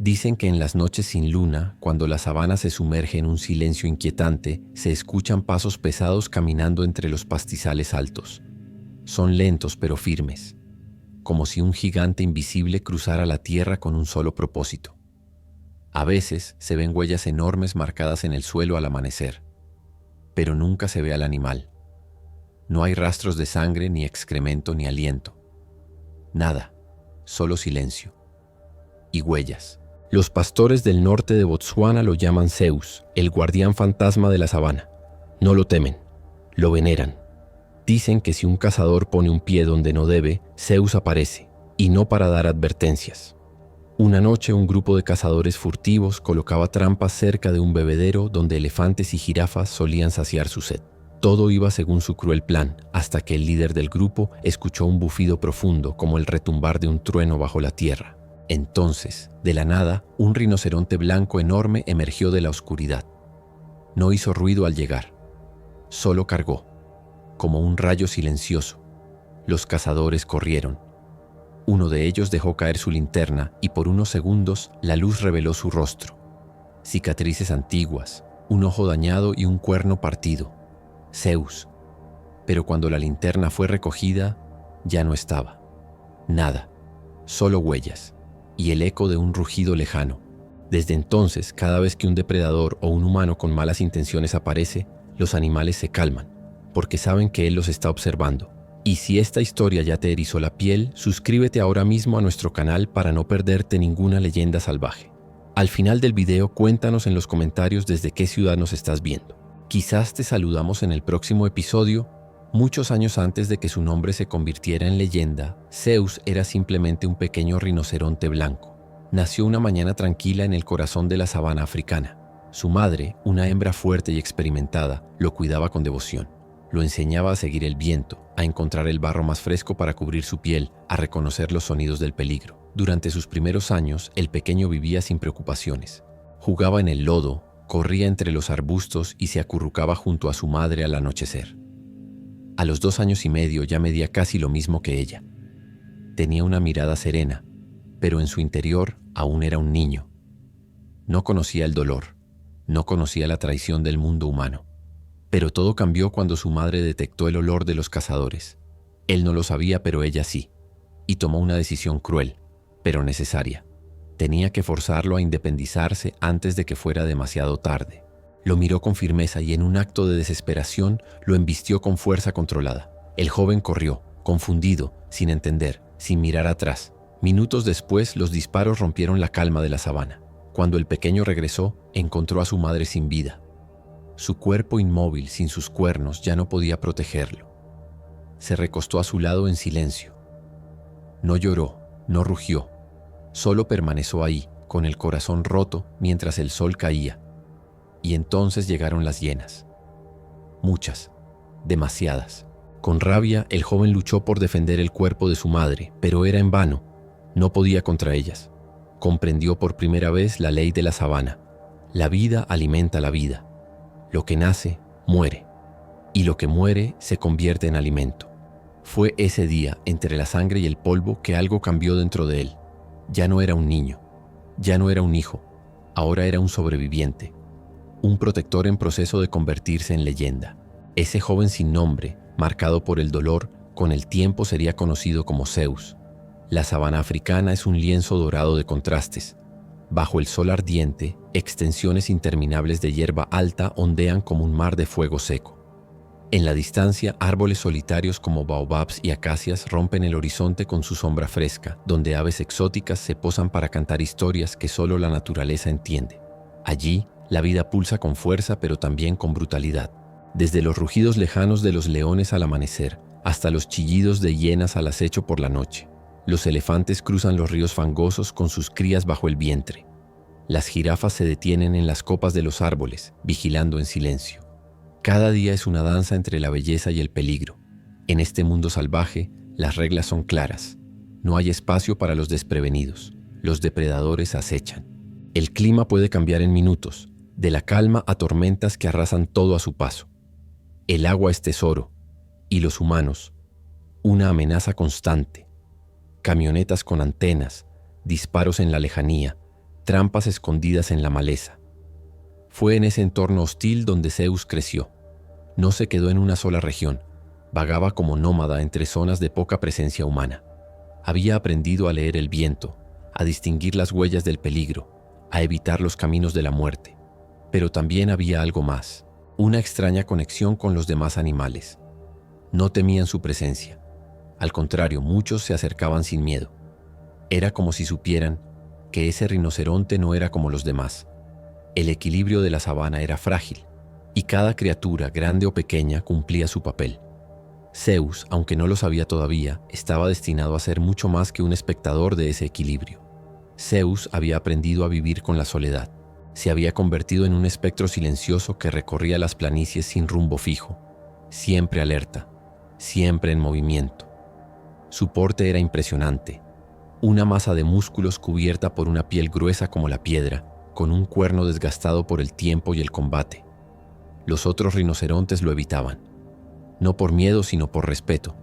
Dicen que en las noches sin luna, cuando la sabana se sumerge en un silencio inquietante, se escuchan pasos pesados caminando entre los pastizales altos. Son lentos pero firmes, como si un gigante invisible cruzara la tierra con un solo propósito. A veces se ven huellas enormes marcadas en el suelo al amanecer, pero nunca se ve al animal. No hay rastros de sangre, ni excremento, ni aliento. Nada, solo silencio y huellas. Los pastores del norte de Botsuana lo llaman Zeus, el guardián fantasma de la sabana. No lo temen, lo veneran. Dicen que si un cazador pone un pie donde no debe, Zeus aparece, y no para dar advertencias. Una noche un grupo de cazadores furtivos colocaba trampas cerca de un bebedero donde elefantes y jirafas solían saciar su sed. Todo iba según su cruel plan, hasta que el líder del grupo escuchó un bufido profundo como el retumbar de un trueno bajo la tierra. Entonces, de la nada, un rinoceronte blanco enorme emergió de la oscuridad. No hizo ruido al llegar, solo cargó, como un rayo silencioso. Los cazadores corrieron. Uno de ellos dejó caer su linterna y por unos segundos la luz reveló su rostro. Cicatrices antiguas, un ojo dañado y un cuerno partido. Zeus. Pero cuando la linterna fue recogida, ya no estaba. Nada, solo huellas y el eco de un rugido lejano. Desde entonces, cada vez que un depredador o un humano con malas intenciones aparece, los animales se calman, porque saben que él los está observando. Y si esta historia ya te erizó la piel, suscríbete ahora mismo a nuestro canal para no perderte ninguna leyenda salvaje. Al final del video, cuéntanos en los comentarios desde qué ciudad nos estás viendo. Quizás te saludamos en el próximo episodio. Muchos años antes de que su nombre se convirtiera en leyenda, Zeus era simplemente un pequeño rinoceronte blanco. Nació una mañana tranquila en el corazón de la sabana africana. Su madre, una hembra fuerte y experimentada, lo cuidaba con devoción. Lo enseñaba a seguir el viento, a encontrar el barro más fresco para cubrir su piel, a reconocer los sonidos del peligro. Durante sus primeros años, el pequeño vivía sin preocupaciones. Jugaba en el lodo, corría entre los arbustos y se acurrucaba junto a su madre al anochecer. A los 2 años y medio ya medía casi lo mismo que ella. Tenía una mirada serena, pero en su interior aún era un niño. No conocía el dolor, no conocía la traición del mundo humano. Pero todo cambió cuando su madre detectó el olor de los cazadores. Él no lo sabía, pero ella sí, y tomó una decisión cruel, pero necesaria. Tenía que forzarlo a independizarse antes de que fuera demasiado tarde. Lo miró con firmeza y en un acto de desesperación lo embistió con fuerza controlada. El joven corrió, confundido, sin entender, sin mirar atrás. Minutos después, los disparos rompieron la calma de la sabana. Cuando el pequeño regresó, encontró a su madre sin vida. Su cuerpo inmóvil, sin sus cuernos, ya no podía protegerlo. Se recostó a su lado en silencio. No lloró, no rugió. Solo permaneció ahí, con el corazón roto, mientras el sol caía. Y entonces llegaron las hienas. Muchas, demasiadas. Con rabia, el joven luchó por defender el cuerpo de su madre, pero era en vano. No podía contra ellas. Comprendió por primera vez la ley de la sabana. La vida alimenta la vida. Lo que nace, muere. Y lo que muere se convierte en alimento. Fue ese día, entre la sangre y el polvo, que algo cambió dentro de él. Ya no era un niño. Ya no era un hijo. Ahora era un sobreviviente. Un protector en proceso de convertirse en leyenda. Ese joven sin nombre, marcado por el dolor, con el tiempo sería conocido como Zeus. La sabana africana es un lienzo dorado de contrastes. Bajo el sol ardiente, extensiones interminables de hierba alta ondean como un mar de fuego seco. En la distancia, árboles solitarios como baobabs y acacias rompen el horizonte con su sombra fresca, donde aves exóticas se posan para cantar historias que solo la naturaleza entiende. Allí, la vida pulsa con fuerza pero también con brutalidad. Desde los rugidos lejanos de los leones al amanecer, hasta los chillidos de hienas al acecho por la noche. Los elefantes cruzan los ríos fangosos con sus crías bajo el vientre. Las jirafas se detienen en las copas de los árboles, vigilando en silencio. Cada día es una danza entre la belleza y el peligro. En este mundo salvaje, las reglas son claras. No hay espacio para los desprevenidos. Los depredadores acechan. El clima puede cambiar en minutos, de la calma a tormentas que arrasan todo a su paso. El agua es tesoro, y los humanos, una amenaza constante. Camionetas con antenas, disparos en la lejanía, trampas escondidas en la maleza. Fue en ese entorno hostil donde Zeus creció. No se quedó en una sola región, vagaba como nómada entre zonas de poca presencia humana. Había aprendido a leer el viento, a distinguir las huellas del peligro, a evitar los caminos de la muerte. Pero también había algo más, una extraña conexión con los demás animales. No temían su presencia. Al contrario, muchos se acercaban sin miedo. Era como si supieran que ese rinoceronte no era como los demás. El equilibrio de la sabana era frágil, y cada criatura, grande o pequeña, cumplía su papel. Zeus, aunque no lo sabía todavía, estaba destinado a ser mucho más que un espectador de ese equilibrio. Zeus había aprendido a vivir con la soledad. Se había convertido en un espectro silencioso que recorría las planicies sin rumbo fijo, siempre alerta, siempre en movimiento. Su porte era impresionante, una masa de músculos cubierta por una piel gruesa como la piedra, con un cuerno desgastado por el tiempo y el combate. Los otros rinocerontes lo evitaban, no por miedo sino por respeto,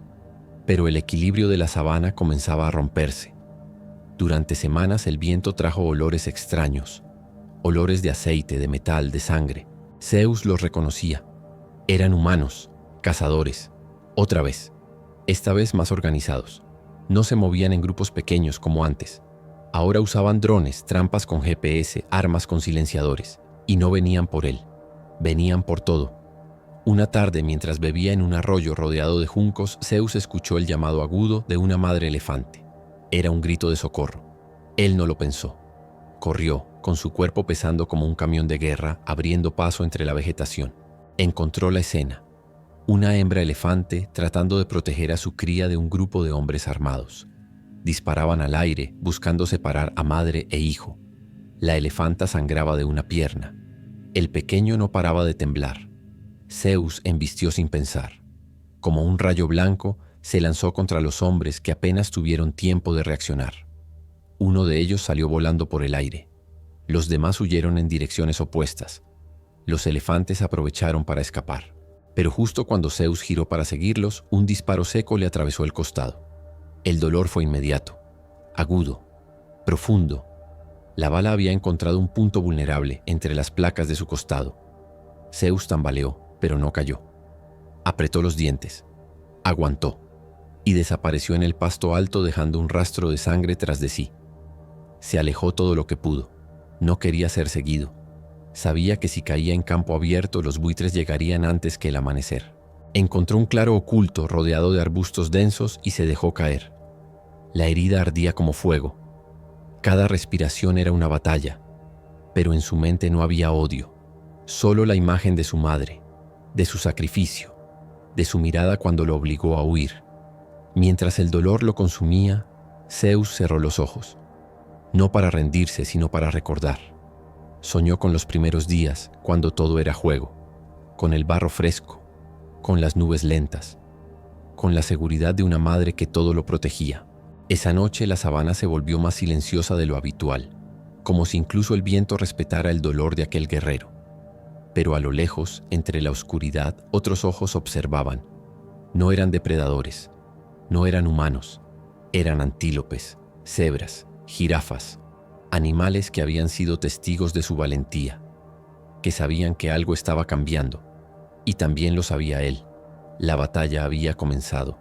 pero el equilibrio de la sabana comenzaba a romperse. Durante semanas el viento trajo olores extraños, olores de aceite, de metal, de sangre. Zeus los reconocía. Eran humanos, cazadores, otra vez, esta vez más organizados. No se movían en grupos pequeños como antes. Ahora usaban drones, trampas con GPS, armas con silenciadores, y no venían por él, venían por todo. Una tarde, mientras bebía en un arroyo rodeado de juncos, Zeus escuchó el llamado agudo de una madre elefante. Era un grito de socorro. Él no lo pensó. Corrió, con su cuerpo pesando como un camión de guerra, abriendo paso entre la vegetación. Encontró la escena. Una hembra elefante tratando de proteger a su cría de un grupo de hombres armados. Disparaban al aire, buscando separar a madre e hijo. La elefanta sangraba de una pierna. El pequeño no paraba de temblar. Zeus embistió sin pensar. Como un rayo blanco, se lanzó contra los hombres que apenas tuvieron tiempo de reaccionar. Uno de ellos salió volando por el aire. Los demás huyeron en direcciones opuestas. Los elefantes aprovecharon para escapar. Pero justo cuando Zeus giró para seguirlos, un disparo seco le atravesó el costado. El dolor fue inmediato, agudo, profundo. La bala había encontrado un punto vulnerable entre las placas de su costado. Zeus tambaleó, pero no cayó. Apretó los dientes, aguantó, y desapareció en el pasto alto dejando un rastro de sangre tras de sí. Se alejó todo lo que pudo. No quería ser seguido. Sabía que si caía en campo abierto, los buitres llegarían antes que el amanecer. Encontró un claro oculto rodeado de arbustos densos y se dejó caer. La herida ardía como fuego. Cada respiración era una batalla, pero en su mente no había odio, solo la imagen de su madre, de su sacrificio, de su mirada cuando lo obligó a huir. Mientras el dolor lo consumía, Zeus cerró los ojos, no para rendirse, sino para recordar. Soñó con los primeros días, cuando todo era juego, con el barro fresco, con las nubes lentas, con la seguridad de una madre que todo lo protegía. Esa noche la sabana se volvió más silenciosa de lo habitual, como si incluso el viento respetara el dolor de aquel guerrero. Pero a lo lejos, entre la oscuridad, otros ojos observaban. No eran depredadores, no eran humanos, eran antílopes, cebras, jirafas, animales que habían sido testigos de su valentía, que sabían que algo estaba cambiando, y también lo sabía él. La batalla había comenzado.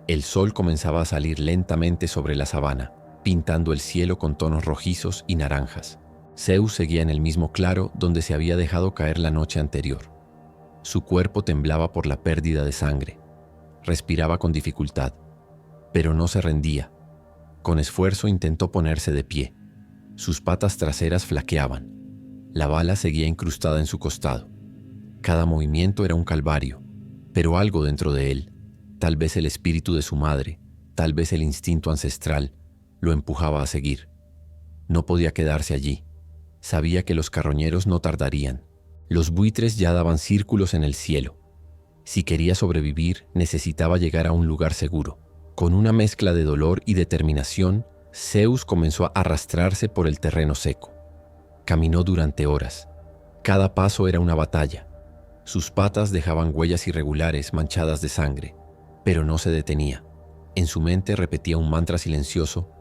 El sol comenzaba a salir lentamente sobre la sabana, pintando el cielo con tonos rojizos y naranjas. Zeus seguía en el mismo claro donde se había dejado caer la noche anterior. Su cuerpo temblaba por la pérdida de sangre. Respiraba con dificultad, pero no se rendía. Con esfuerzo intentó ponerse de pie. Sus patas traseras flaqueaban. La bala seguía incrustada en su costado. Cada movimiento era un calvario, pero algo dentro de él, tal vez el espíritu de su madre, tal vez el instinto ancestral, lo empujaba a seguir. No podía quedarse allí. Sabía que los carroñeros no tardarían. Los buitres ya daban círculos en el cielo. Si quería sobrevivir, necesitaba llegar a un lugar seguro. Con una mezcla de dolor y determinación, Zeus comenzó a arrastrarse por el terreno seco. Caminó durante horas. Cada paso era una batalla. Sus patas dejaban huellas irregulares manchadas de sangre, pero no se detenía. En su mente repetía un mantra silencioso: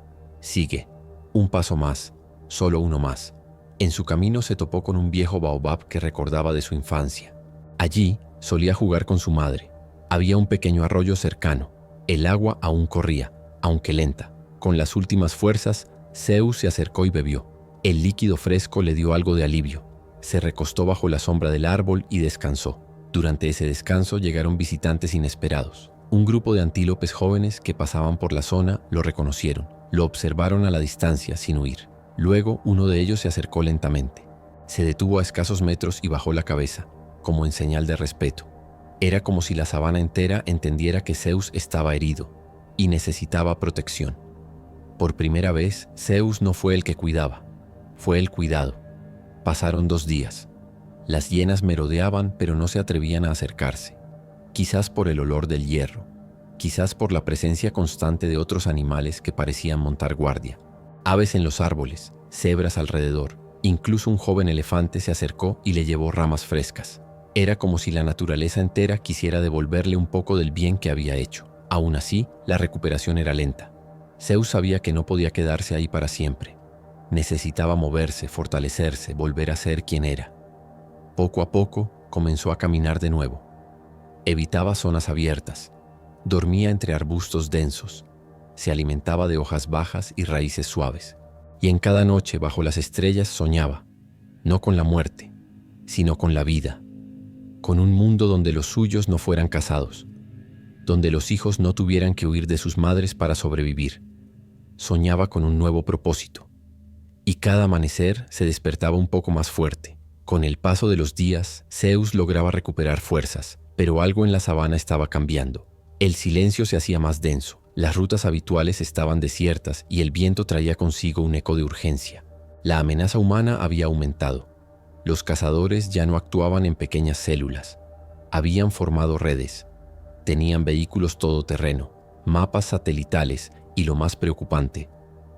sigue, un paso más, solo uno más. En su camino se topó con un viejo baobab que recordaba de su infancia. Allí solía jugar con su madre. Había un pequeño arroyo cercano. El agua aún corría, aunque lenta. Con las últimas fuerzas, Zeus se acercó y bebió. El líquido fresco le dio algo de alivio. Se recostó bajo la sombra del árbol y descansó. Durante ese descanso llegaron visitantes inesperados. Un grupo de antílopes jóvenes que pasaban por la zona lo reconocieron. Lo observaron a la distancia sin huir. Luego uno de ellos se acercó lentamente. Se detuvo a escasos metros y bajó la cabeza, como en señal de respeto. Era como si la sabana entera entendiera que Zeus estaba herido y necesitaba protección. Por primera vez, Zeus no fue el que cuidaba, fue el cuidado. Pasaron 2 días. Las hienas merodeaban, pero no se atrevían a acercarse. Quizás por el olor del hierro, quizás por la presencia constante de otros animales que parecían montar guardia. Aves en los árboles, cebras alrededor, incluso un joven elefante se acercó y le llevó ramas frescas. Era como si la naturaleza entera quisiera devolverle un poco del bien que había hecho. Aún así, la recuperación era lenta. Zeus sabía que no podía quedarse ahí para siempre. Necesitaba moverse, fortalecerse, volver a ser quien era. Poco a poco, comenzó a caminar de nuevo. Evitaba zonas abiertas. Dormía entre arbustos densos. Se alimentaba de hojas bajas y raíces suaves. Y en cada noche, bajo las estrellas, soñaba, no con la muerte, sino con la vida. Con un mundo donde los suyos no fueran cazados, donde los hijos no tuvieran que huir de sus madres para sobrevivir. Soñaba con un nuevo propósito. Y cada amanecer se despertaba un poco más fuerte. Con el paso de los días, Zeus lograba recuperar fuerzas, pero algo en la sabana estaba cambiando. El silencio se hacía más denso, las rutas habituales estaban desiertas y el viento traía consigo un eco de urgencia. La amenaza humana había aumentado. Los cazadores ya no actuaban en pequeñas células. Habían formado redes. Tenían vehículos todoterreno, mapas satelitales y, lo más preocupante,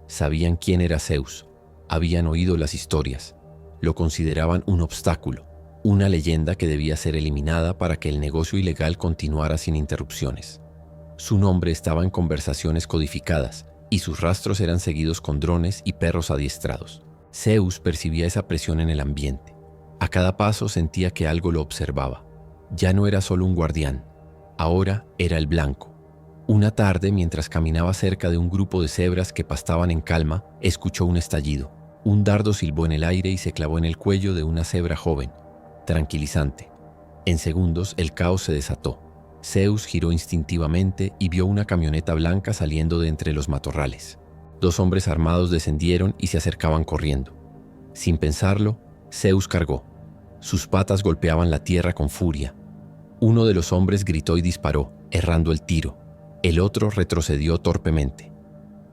sabían quién era Zeus. Habían oído las historias. Lo consideraban un obstáculo, una leyenda que debía ser eliminada para que el negocio ilegal continuara sin interrupciones. Su nombre estaba en conversaciones codificadas y sus rastros eran seguidos con drones y perros adiestrados. Zeus percibía esa presión en el ambiente. A cada paso sentía que algo lo observaba. Ya no era solo un guardián, ahora era el blanco. Una tarde, mientras caminaba cerca de un grupo de cebras que pastaban en calma, escuchó un estallido. Un dardo silbó en el aire y se clavó en el cuello de una cebra joven, tranquilizante. En segundos, el caos se desató. Zeus giró instintivamente y vio una camioneta blanca saliendo de entre los matorrales. 2 hombres armados descendieron y se acercaban corriendo. Sin pensarlo, Zeus cargó. Sus patas golpeaban la tierra con furia. Uno de los hombres gritó y disparó, errando el tiro. El otro retrocedió torpemente.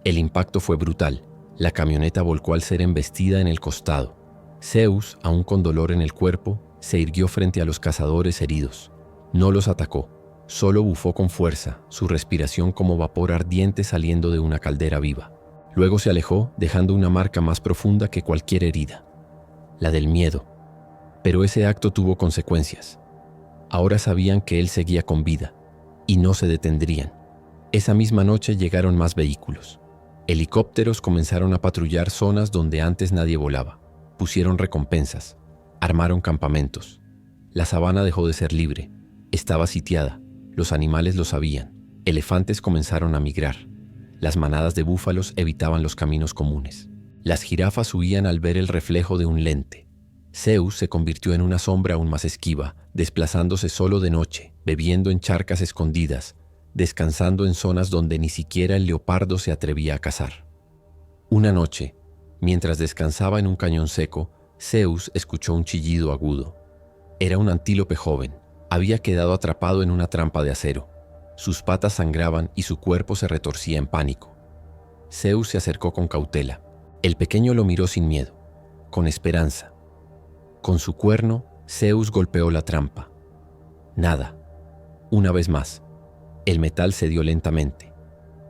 El impacto fue brutal. La camioneta volcó al ser embestida en el costado. Zeus, aún con dolor en el cuerpo, se irguió frente a los cazadores heridos. No los atacó, solo bufó con fuerza, su respiración como vapor ardiente saliendo de una caldera viva. Luego se alejó, dejando una marca más profunda que cualquier herida, la del miedo. Pero ese acto tuvo consecuencias. Ahora sabían que él seguía con vida, y no se detendrían. Esa misma noche llegaron más vehículos. Helicópteros comenzaron a patrullar zonas donde antes nadie volaba. Pusieron recompensas, armaron campamentos. La sabana dejó de ser libre. Estaba sitiada. Los animales lo sabían. Elefantes comenzaron a migrar. Las manadas de búfalos evitaban los caminos comunes. Las jirafas huían al ver el reflejo de un lente. Zeus se convirtió en una sombra aún más esquiva, desplazándose solo de noche, bebiendo en charcas escondidas, descansando en zonas donde ni siquiera el leopardo se atrevía a cazar. Una noche, mientras descansaba en un cañón seco, Zeus escuchó un chillido agudo. Era un antílope joven. Había quedado atrapado en una trampa de acero. Sus patas sangraban y su cuerpo se retorcía en pánico. Zeus se acercó con cautela. El pequeño lo miró sin miedo, con esperanza. Con su cuerno, Zeus golpeó la trampa. Nada. Una vez más. El metal cedió lentamente,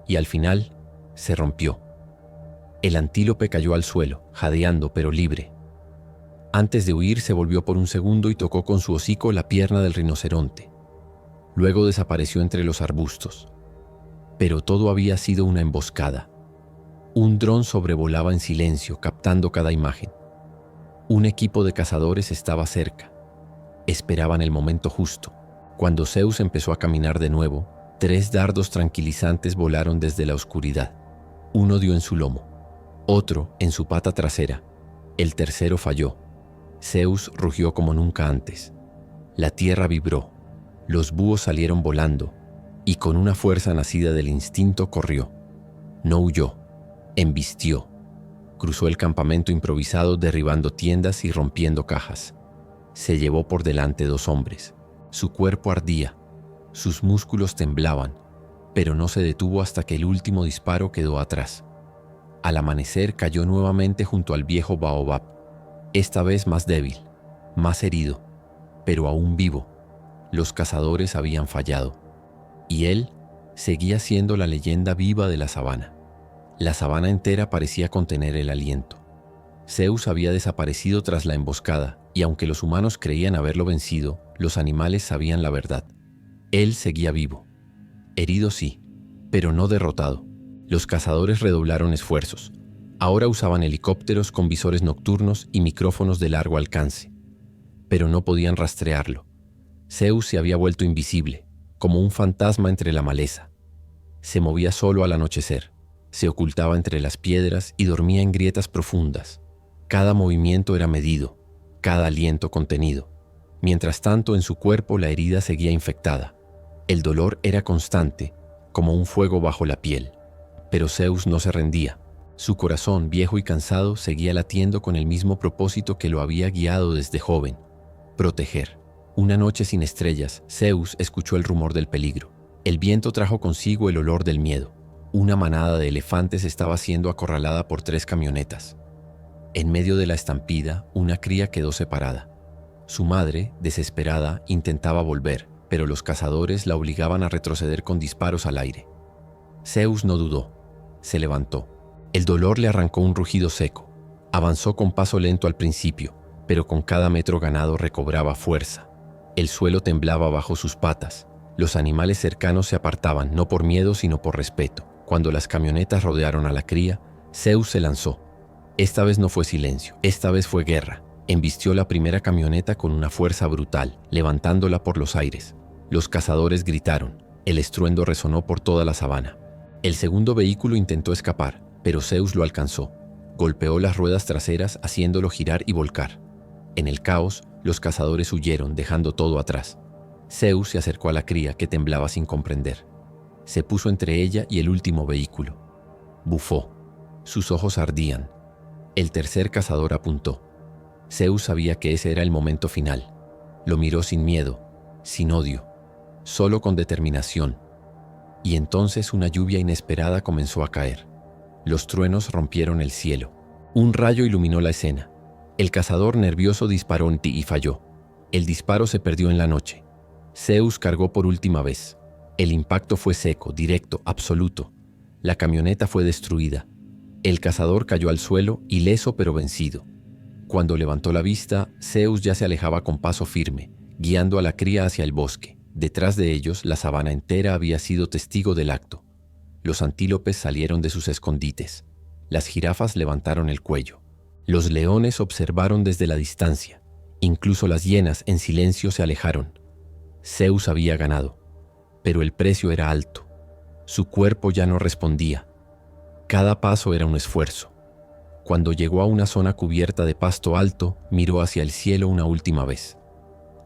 y al final se rompió. El antílope cayó al suelo, jadeando pero libre. Antes de huir se volvió por un segundo y tocó con su hocico la pierna del rinoceronte. Luego desapareció entre los arbustos. Pero todo había sido una emboscada. Un dron sobrevolaba en silencio, captando cada imagen. Un equipo de cazadores estaba cerca. Esperaban el momento justo. Cuando Zeus empezó a caminar de nuevo, 3 dardos tranquilizantes volaron desde la oscuridad. Uno dio en su lomo, otro en su pata trasera. El tercero falló. Zeus rugió como nunca antes. La tierra vibró. Los búhos salieron volando y con una fuerza nacida del instinto corrió. No huyó, embistió. Cruzó el campamento improvisado derribando tiendas y rompiendo cajas. Se llevó por delante 2 hombres. Su cuerpo ardía, sus músculos temblaban, pero no se detuvo hasta que el último disparo quedó atrás. Al amanecer cayó nuevamente junto al viejo baobab, esta vez más débil, más herido, pero aún vivo. Los cazadores habían fallado, y él seguía siendo la leyenda viva de la sabana. La sabana entera parecía contener el aliento. Zeus había desaparecido tras la emboscada, y aunque los humanos creían haberlo vencido, los animales sabían la verdad. Él seguía vivo. Herido sí, pero no derrotado. Los cazadores redoblaron esfuerzos. Ahora usaban helicópteros con visores nocturnos y micrófonos de largo alcance. Pero no podían rastrearlo. Zeus se había vuelto invisible, como un fantasma entre la maleza. Se movía solo al anochecer. Se ocultaba entre las piedras y dormía en grietas profundas. Cada movimiento era medido, cada aliento contenido. Mientras tanto, en su cuerpo la herida seguía infectada. El dolor era constante, como un fuego bajo la piel. Pero Zeus no se rendía. Su corazón, viejo y cansado, seguía latiendo con el mismo propósito que lo había guiado desde joven: proteger. Una noche sin estrellas, Zeus escuchó el rumor del peligro. El viento trajo consigo el olor del miedo. Una manada de elefantes estaba siendo acorralada por 3 camionetas. En medio de la estampida, una cría quedó separada. Su madre, desesperada, intentaba volver, pero los cazadores la obligaban a retroceder con disparos al aire. Zeus no dudó. Se levantó. El dolor le arrancó un rugido seco. Avanzó con paso lento al principio, pero con cada metro ganado recobraba fuerza. El suelo temblaba bajo sus patas. Los animales cercanos se apartaban, no por miedo sino por respeto. Cuando las camionetas rodearon a la cría, Zeus se lanzó. Esta vez no fue silencio, esta vez fue guerra. Embistió la primera camioneta con una fuerza brutal, levantándola por los aires. Los cazadores gritaron. El estruendo resonó por toda la sabana. El segundo vehículo intentó escapar, pero Zeus lo alcanzó. Golpeó las ruedas traseras haciéndolo girar y volcar. En el caos, los cazadores huyeron, dejando todo atrás. Zeus se acercó a la cría, que temblaba sin comprender. Se puso entre ella y el último vehículo. Bufó. Sus ojos ardían. El tercer cazador apuntó. Zeus sabía que ese era el momento final. Lo miró sin miedo, sin odio, solo con determinación. Y entonces una lluvia inesperada comenzó a caer. Los truenos rompieron el cielo. Un rayo iluminó la escena. El cazador nervioso disparó y falló. El disparo se perdió en la noche. Zeus cargó por última vez. El impacto fue seco, directo, absoluto. La camioneta fue destruida. El cazador cayó al suelo, ileso pero vencido. Cuando levantó la vista, Zeus ya se alejaba con paso firme, guiando a la cría hacia el bosque. Detrás de ellos, la sabana entera había sido testigo del acto. Los antílopes salieron de sus escondites. Las jirafas levantaron el cuello. Los leones observaron desde la distancia. Incluso las hienas en silencio se alejaron. Zeus había ganado, pero el precio era alto. Su cuerpo ya no respondía. Cada paso era un esfuerzo. Cuando llegó a una zona cubierta de pasto alto, miró hacia el cielo una última vez.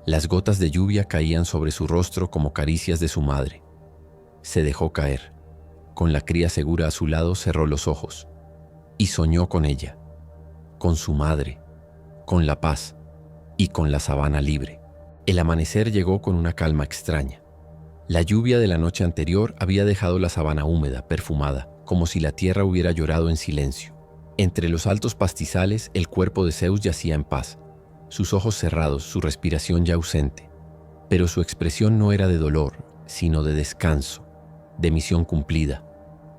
Las gotas de lluvia caían sobre su rostro como caricias de su madre. Se dejó caer. Con la cría segura a su lado, cerró los ojos y soñó con ella, con su madre, con la paz y con la sabana libre. El amanecer llegó con una calma extraña. La lluvia de la noche anterior había dejado la sabana húmeda, perfumada, como si la tierra hubiera llorado en silencio. Entre los altos pastizales, el cuerpo de Zeus yacía en paz, sus ojos cerrados, su respiración ya ausente. Pero su expresión no era de dolor, sino de descanso, de misión cumplida.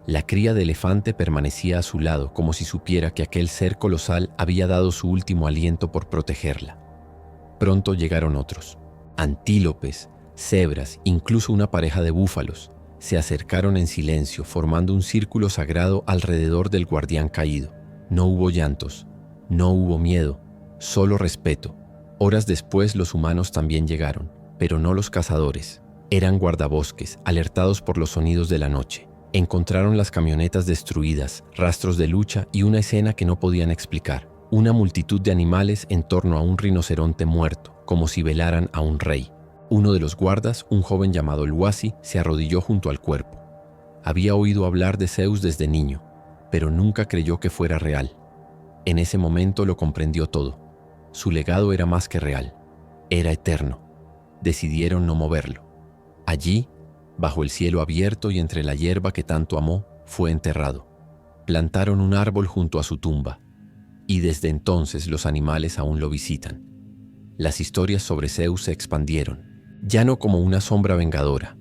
La cría de elefante permanecía a su lado, como si supiera que aquel ser colosal había dado su último aliento por protegerla. Pronto llegaron otros, antílopes, cebras, incluso una pareja de búfalos. Se acercaron en silencio, formando un círculo sagrado alrededor del guardián caído. No hubo llantos, no hubo miedo, solo respeto. Horas después los humanos también llegaron, pero no los cazadores. Eran guardabosques, alertados por los sonidos de la noche. Encontraron las camionetas destruidas, rastros de lucha y una escena que no podían explicar. Una multitud de animales en torno a un rinoceronte muerto, como si velaran a un rey. Uno de los guardas, un joven llamado Luasi, se arrodilló junto al cuerpo. Había oído hablar de Zeus desde niño, pero nunca creyó que fuera real. En ese momento lo comprendió todo. Su legado era más que real, era eterno. Decidieron no moverlo. Allí, bajo el cielo abierto y entre la hierba que tanto amó, fue enterrado. Plantaron un árbol junto a su tumba, y desde entonces los animales aún lo visitan. Las historias sobre Zeus se expandieron, ya no como una sombra vengadora,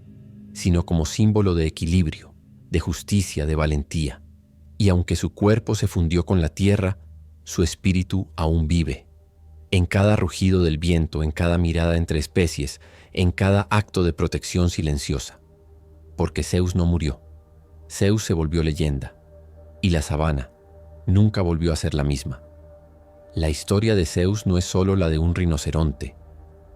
sino como símbolo de equilibrio, de justicia, de valentía. Y aunque su cuerpo se fundió con la tierra, su espíritu aún vive. En cada rugido del viento, en cada mirada entre especies, en cada acto de protección silenciosa. Porque Zeus no murió. Zeus se volvió leyenda. Y la sabana nunca volvió a ser la misma. La historia de Zeus no es solo la de un rinoceronte.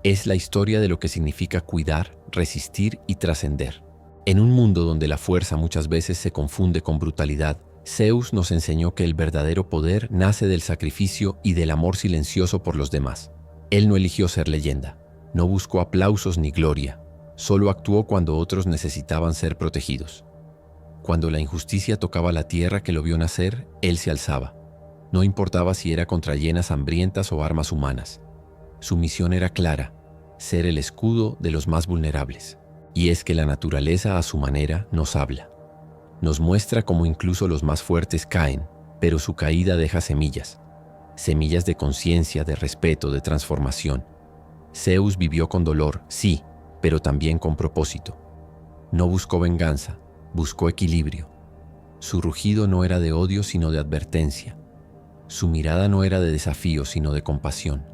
Es la historia de lo que significa cuidar, resistir y trascender. En un mundo donde la fuerza muchas veces se confunde con brutalidad, Zeus nos enseñó que el verdadero poder nace del sacrificio y del amor silencioso por los demás. Él no eligió ser leyenda, no buscó aplausos ni gloria, solo actuó cuando otros necesitaban ser protegidos. Cuando la injusticia tocaba la tierra que lo vio nacer, él se alzaba. No importaba si era contra hienas hambrientas o armas humanas. Su misión era clara, ser el escudo de los más vulnerables. Y es que la naturaleza a su manera nos habla. Nos muestra cómo incluso los más fuertes caen, pero su caída deja semillas. Semillas de conciencia, de respeto, de transformación. Zeus vivió con dolor, sí, pero también con propósito. No buscó venganza, buscó equilibrio. Su rugido no era de odio, sino de advertencia. Su mirada no era de desafío, sino de compasión.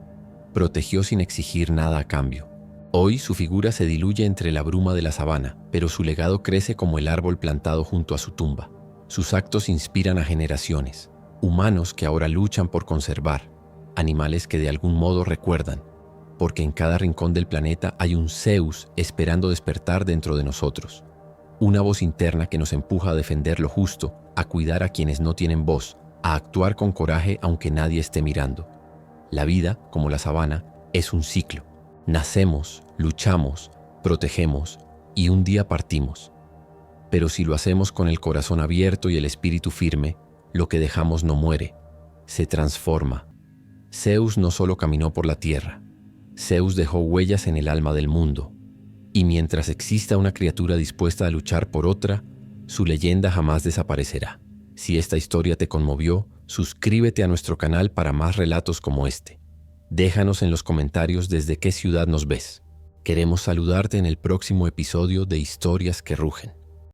Protegió sin exigir nada a cambio. Hoy su figura se diluye entre la bruma de la sabana, pero su legado crece como el árbol plantado junto a su tumba. Sus actos inspiran a generaciones, humanos que ahora luchan por conservar, animales que de algún modo recuerdan, porque en cada rincón del planeta hay un Zeus esperando despertar dentro de nosotros. Una voz interna que nos empuja a defender lo justo, a cuidar a quienes no tienen voz, a actuar con coraje aunque nadie esté mirando. La vida, como la sabana, es un ciclo. Nacemos, luchamos, protegemos y un día partimos. Pero si lo hacemos con el corazón abierto y el espíritu firme, lo que dejamos no muere, se transforma. Zeus no solo caminó por la tierra, Zeus dejó huellas en el alma del mundo. Y mientras exista una criatura dispuesta a luchar por otra, su leyenda jamás desaparecerá. Si esta historia te conmovió, suscríbete a nuestro canal para más relatos como este. Déjanos en los comentarios desde qué ciudad nos ves. Queremos saludarte en el próximo episodio de Historias que Rugen.